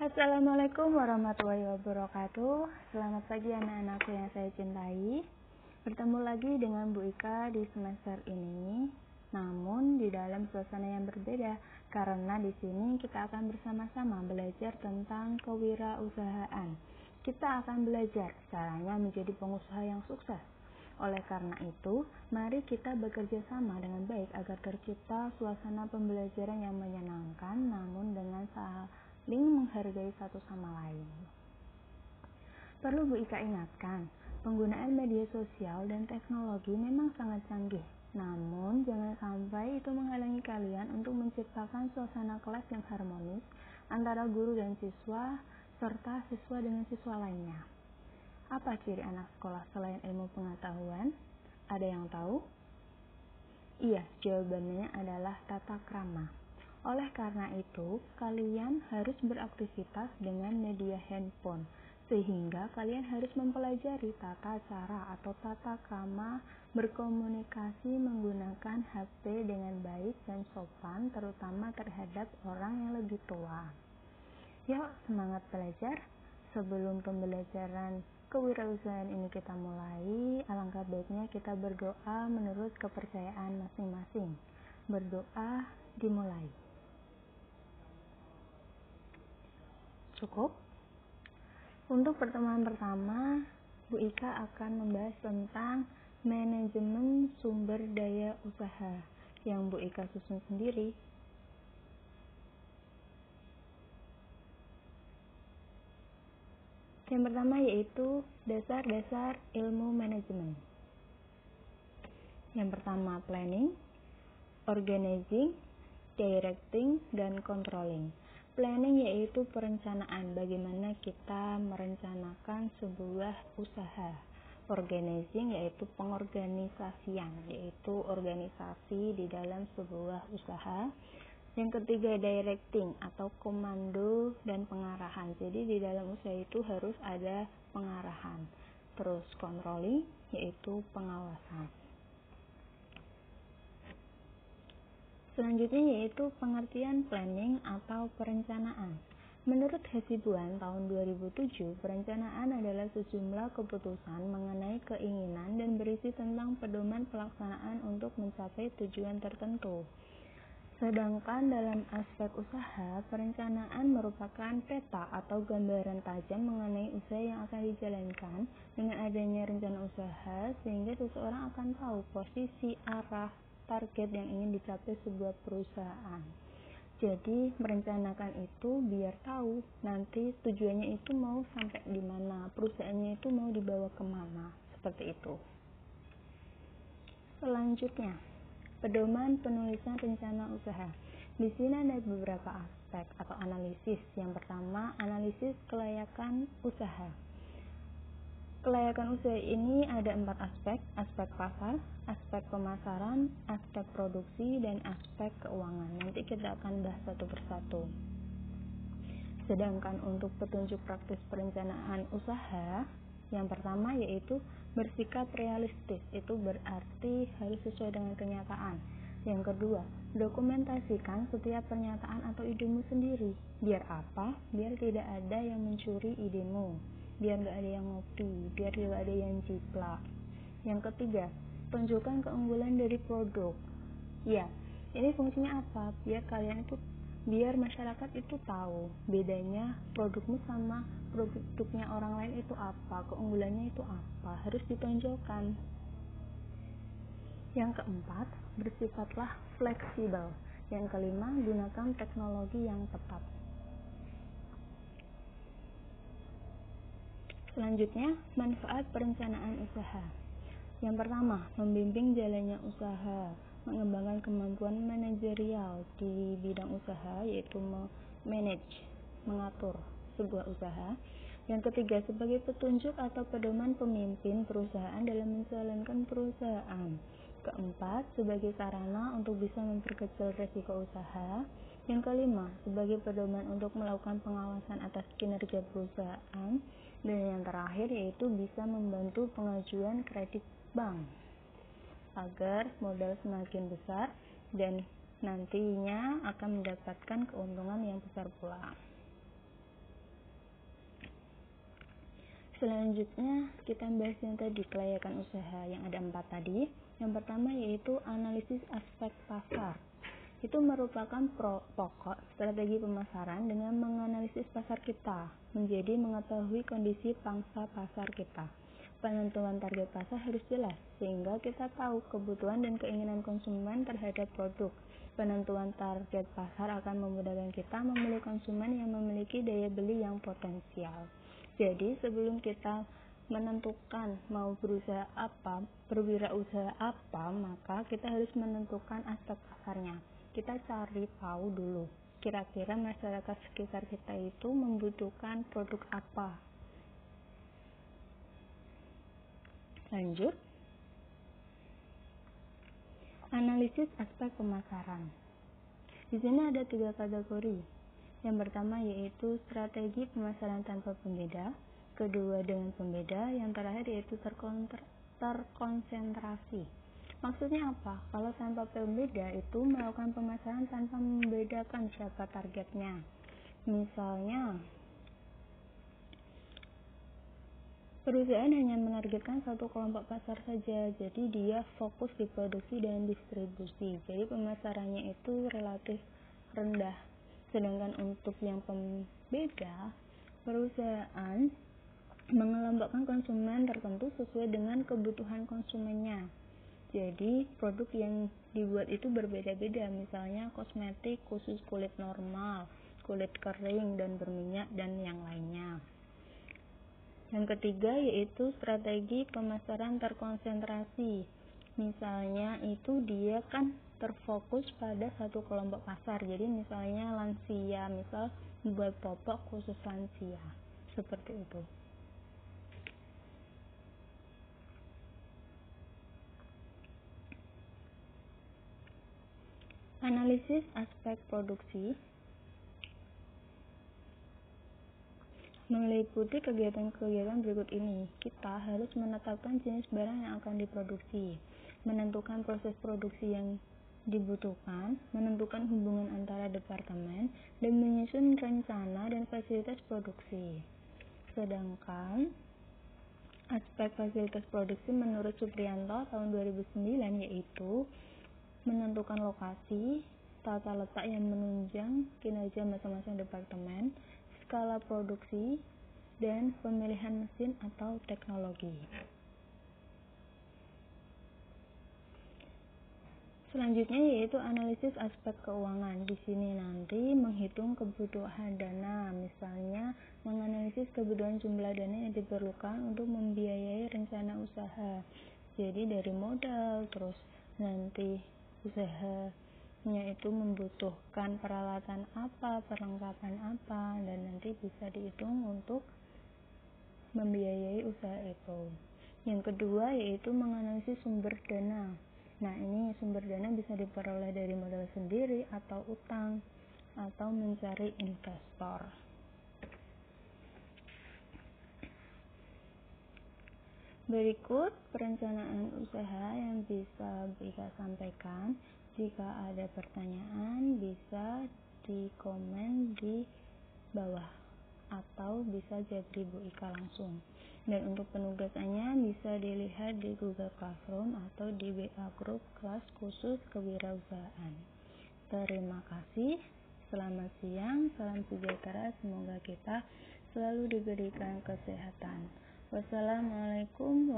Assalamualaikum warahmatullahi wabarakatuh. Selamat pagi anak-anakku yang saya cintai. Bertemu lagi dengan Bu Ika di semester ini, namun di dalam suasana yang berbeda karena di sini kita akan bersama-sama belajar tentang kewirausahaan. Kita akan belajar caranya menjadi pengusaha yang sukses. Oleh karena itu, mari kita bekerja sama dengan baik agar tercipta suasana pembelajaran yang menyenangkan namun dengan saling menghargai satu sama lain. Perlu Bu Ika ingatkan, penggunaan media sosial dan teknologi memang sangat canggih. Namun, jangan sampai itu menghalangi kalian untuk menciptakan suasana kelas yang harmonis antara guru dan siswa, serta siswa dengan siswa lainnya. Apa ciri anak sekolah selain ilmu pengetahuan? Ada yang tahu? Iya, jawabannya adalah tata krama. Oleh karena itu, kalian harus beraktivitas dengan media handphone, sehingga kalian harus mempelajari tata cara atau tata krama berkomunikasi menggunakan HP dengan baik dan sopan, terutama terhadap orang yang lebih tua. Yuk, semangat belajar! Sebelum pembelajaran kewirausahaan ini kita mulai, alangkah baiknya kita berdoa menurut kepercayaan masing-masing. Berdoa dimulai. Cukup? Untuk pertemuan pertama, Bu Ika akan membahas tentang manajemen sumber daya usaha yang Bu Ika susun sendiri. Yang pertama yaitu dasar-dasar ilmu manajemen. Yang pertama planning, organizing, directing, dan controlling. Planning yaitu perencanaan, bagaimana kita merencanakan sebuah usaha. Organizing yaitu pengorganisasian, yaitu organisasi di dalam sebuah usaha. Yang ketiga directing atau komando dan pengarahan. Jadi di dalam usaha itu harus ada pengarahan. Terus controlling yaitu pengawasan. Selanjutnya yaitu pengertian planning atau perencanaan. Menurut Hasibuan tahun 2007, perencanaan adalah sejumlah keputusan mengenai keinginan dan berisi tentang pedoman pelaksanaan untuk mencapai tujuan tertentu. Sedangkan dalam aspek usaha, perencanaan merupakan peta atau gambaran tajam mengenai usaha yang akan dijalankan. Dengan adanya rencana usaha, sehingga seseorang akan tahu posisi, arah, target yang ingin dicapai sebuah perusahaan. Jadi merencanakan itu biar tahu nanti tujuannya itu mau sampai di mana, perusahaannya itu mau dibawa kemana, seperti itu. Selanjutnya, pedoman penulisan rencana usaha. Di sini ada beberapa aspek atau analisis. Yang pertama, analisis kelayakan usaha. Kelayakan usaha ini ada 4 aspek: aspek pasar, aspek pemasaran, aspek produksi, dan aspek keuangan. Nanti kita akan bahas satu persatu. Sedangkan untuk petunjuk praktis perencanaan usaha, yang pertama yaitu bersikap realistis, itu berarti harus sesuai dengan kenyataan. Yang kedua, dokumentasikan setiap pernyataan atau idemu sendiri. Biar apa? Biar tidak ada yang mencuri idemu, biar gak ada yang ngopi, biar gak ada yang jiplak. Yang ketiga, tunjukkan keunggulan dari produk. Ya, ini fungsinya apa? Biar masyarakat itu tahu bedanya produkmu sama produknya orang lain itu apa, keunggulannya itu apa, harus ditonjolkan. Yang keempat, bersifatlah fleksibel. Yang kelima, gunakan teknologi yang tepat. Selanjutnya, manfaat perencanaan usaha. Yang pertama, membimbing jalannya usaha, mengembangkan kemampuan manajerial di bidang usaha, yaitu manage, mengatur sebuah usaha. Yang ketiga, sebagai petunjuk atau pedoman pemimpin perusahaan dalam menjalankan perusahaan. Keempat, sebagai sarana untuk bisa memperkecil resiko usaha. Yang kelima, sebagai pedoman untuk melakukan pengawasan atas kinerja perusahaan. Dan yang terakhir yaitu bisa membantu pengajuan kredit bank agar modal semakin besar dan nantinya akan mendapatkan keuntungan yang besar pula. Selanjutnya kita bahas yang tadi, kelayakan usaha yang ada 4 tadi. Yang pertama yaitu analisis aspek pasar. Itu merupakan pokok strategi pemasaran dengan menganalisis pasar kita, menjadi mengetahui kondisi pangsa pasar kita. Penentuan target pasar harus jelas, sehingga kita tahu kebutuhan dan keinginan konsumen terhadap produk. Penentuan target pasar akan memudahkan kita memilih konsumen yang memiliki daya beli yang potensial. Jadi sebelum kita menentukan mau berwirausaha apa, maka kita harus menentukan aspek pasarnya. Kita cari tahu dulu, kira-kira masyarakat sekitar kita itu membutuhkan produk apa. Lanjut, analisis aspek pemasaran. Di sini ada 3 kategori. Yang pertama yaitu strategi pemasaran tanpa pembeda, kedua dengan pembeda, yang terakhir yaitu terkonsentrasi. Maksudnya apa? Kalau tanpa pembeda itu melakukan pemasaran tanpa membedakan siapa targetnya. Misalnya, perusahaan hanya menargetkan satu kelompok pasar saja, jadi dia fokus di produksi dan distribusi. Jadi pemasarannya itu relatif rendah. Sedangkan untuk yang pembeda, perusahaan mengelompokkan konsumen tertentu sesuai dengan kebutuhan konsumennya. Jadi produk yang dibuat itu berbeda-beda, misalnya kosmetik khusus kulit normal, kulit kering dan berminyak, dan yang lainnya. Yang ketiga yaitu strategi pemasaran terkonsentrasi. Misalnya itu dia kan terfokus pada satu kelompok pasar. Jadi misalnya lansia, misal membuat popok khusus lansia. Seperti itu. Analisis aspek produksi meliputi kegiatan-kegiatan berikut ini. Kita harus menetapkan jenis barang yang akan diproduksi, menentukan proses produksi yang dibutuhkan, menentukan hubungan antara departemen, dan menyusun rencana dan fasilitas produksi. Sedangkan aspek fasilitas produksi menurut Supriyanto tahun 2009 yaitu menentukan lokasi, tata letak yang menunjang kinerja masing-masing departemen, skala produksi, dan pemilihan mesin atau teknologi. Selanjutnya yaitu analisis aspek keuangan. Di sini nanti menghitung kebutuhan dana, misalnya menganalisis kebutuhan jumlah dana yang diperlukan untuk membiayai rencana usaha. Jadi dari modal, terus nanti usahanya itu membutuhkan peralatan apa, perlengkapan apa, dan nanti bisa dihitung untuk membiayai usaha itu. Yang kedua yaitu menganalisis sumber dana. Nah, ini sumber dana bisa diperoleh dari modal sendiri atau utang atau mencari investor. Berikut perencanaan usaha yang bisa Ika sampaikan. Jika ada pertanyaan bisa di komen di bawah atau bisa japri Bu Ika langsung. Dan untuk penugasannya bisa dilihat di Google Classroom atau di WA Group kelas khusus kewirausahaan. Terima kasih. Selamat siang, salam sejahtera, semoga kita selalu diberikan kesehatan. Wassalamualaikum